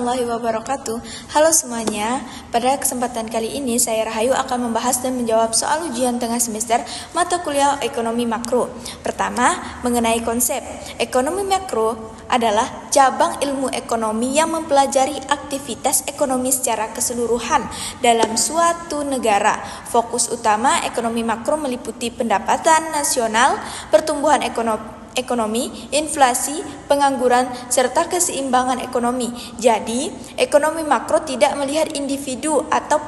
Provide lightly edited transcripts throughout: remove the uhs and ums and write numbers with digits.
warahmatullahi wabarakatuh. Halo semuanya, pada kesempatan kali ini saya Rahayu akan membahas dan menjawab soal ujian tengah semester mata kuliah ekonomi makro. Pertama, mengenai konsep. Ekonomi makro adalah cabang ilmu ekonomi yang mempelajari aktivitas ekonomi secara keseluruhan dalam suatu negara. Fokus utama ekonomi makro meliputi pendapatan nasional, pertumbuhan ekonomi, inflasi, pengangguran, serta keseimbangan ekonomi. Jadi, ekonomi makro tidak melihat individu atau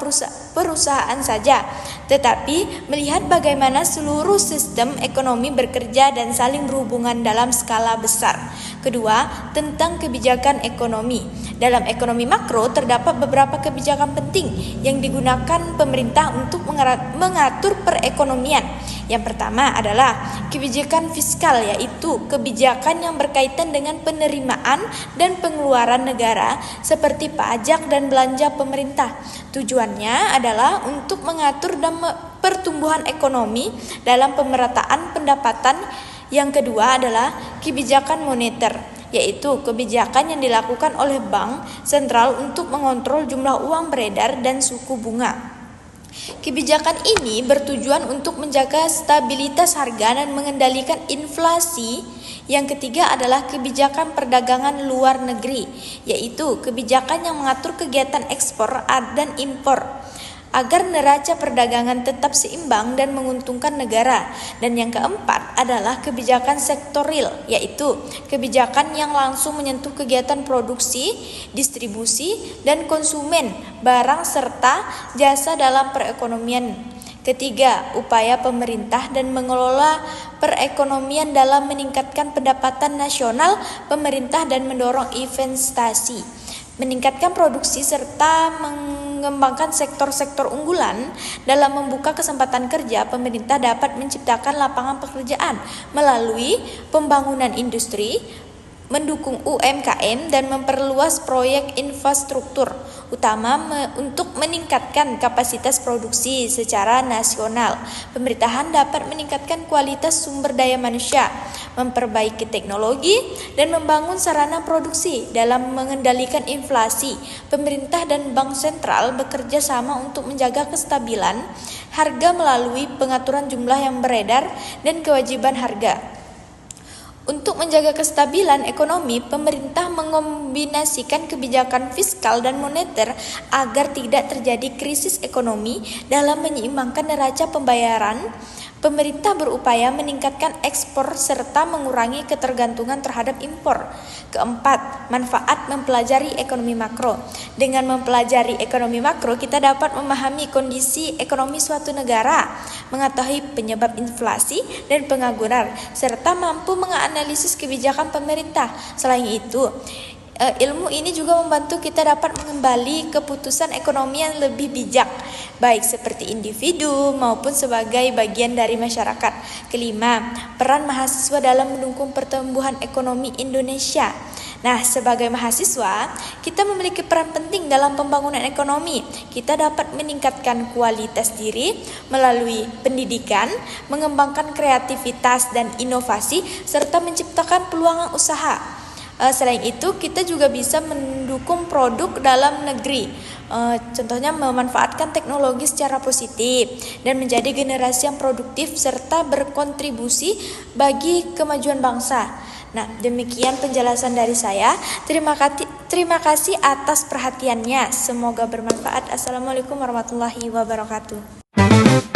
perusahaan saja, tetapi melihat bagaimana seluruh sistem ekonomi bekerja dan saling berhubungan dalam skala besar. Kedua, tentang kebijakan ekonomi. Dalam ekonomi makro terdapat beberapa kebijakan penting yang digunakan pemerintah untuk mengatur perekonomian. Yang pertama adalah kebijakan fiskal, yaitu kebijakan yang berkaitan dengan penerimaan dan pengeluaran negara seperti pajak dan belanja pemerintah. Tujuannya adalah untuk mengatur dan pertumbuhan ekonomi dalam pemerataan pendapatan. Yang kedua adalah kebijakan moneter, yaitu kebijakan yang dilakukan oleh bank sentral untuk mengontrol jumlah uang beredar dan suku bunga. Kebijakan ini bertujuan untuk menjaga stabilitas harga dan mengendalikan inflasi. Yang ketiga adalah kebijakan perdagangan luar negeri, yaitu kebijakan yang mengatur kegiatan ekspor dan impor agar neraca perdagangan tetap seimbang dan menguntungkan negara. Dan yang keempat adalah kebijakan sektoril, yaitu kebijakan yang langsung menyentuh kegiatan produksi, distribusi, dan konsumen barang serta jasa dalam perekonomian. Ketiga, upaya pemerintah dan mengelola perekonomian dalam meningkatkan pendapatan nasional pemerintah dan mendorong investasi, meningkatkan produksi serta mengembangkan sektor-sektor unggulan. Dalam membuka kesempatan kerja, pemerintah dapat menciptakan lapangan pekerjaan melalui pembangunan industri, mendukung UMKM, dan memperluas proyek infrastruktur utama untuk meningkatkan kapasitas produksi secara nasional. Pemerintahan dapat meningkatkan kualitas sumber daya manusia, memperbaiki teknologi, dan membangun sarana produksi. Dalam mengendalikan inflasi, pemerintah dan bank sentral bekerja sama untuk menjaga kestabilan harga melalui pengaturan jumlah yang beredar dan kewajiban harga. Untuk menjaga kestabilan ekonomi, pemerintah mengombinasikan kebijakan fiskal dan moneter agar tidak terjadi krisis ekonomi. Dalam menyeimbangkan neraca pembayaran, pemerintah berupaya meningkatkan ekspor serta mengurangi ketergantungan terhadap impor. Keempat, manfaat mempelajari ekonomi makro. Dengan mempelajari ekonomi makro, kita dapat memahami kondisi ekonomi suatu negara, mengetahui penyebab inflasi dan pengangguran, serta mampu menganalisis kebijakan pemerintah. Selain itu, ilmu ini juga membantu kita dapat mengembali keputusan ekonomi yang lebih bijak, baik seperti individu maupun sebagai bagian dari masyarakat. Kelima, peran mahasiswa dalam mendukung pertumbuhan ekonomi Indonesia. Nah, sebagai mahasiswa, kita memiliki peran penting dalam pembangunan ekonomi. Kita dapat meningkatkan kualitas diri melalui pendidikan, mengembangkan kreativitas dan inovasi, serta menciptakan peluang usaha. Selain itu, kita juga bisa mendukung produk dalam negeri. Contohnya memanfaatkan teknologi secara positif dan menjadi generasi yang produktif serta berkontribusi bagi kemajuan bangsa. Nah, demikian penjelasan dari saya. Terima kasih atas perhatiannya. Semoga bermanfaat. Assalamualaikum warahmatullahi wabarakatuh.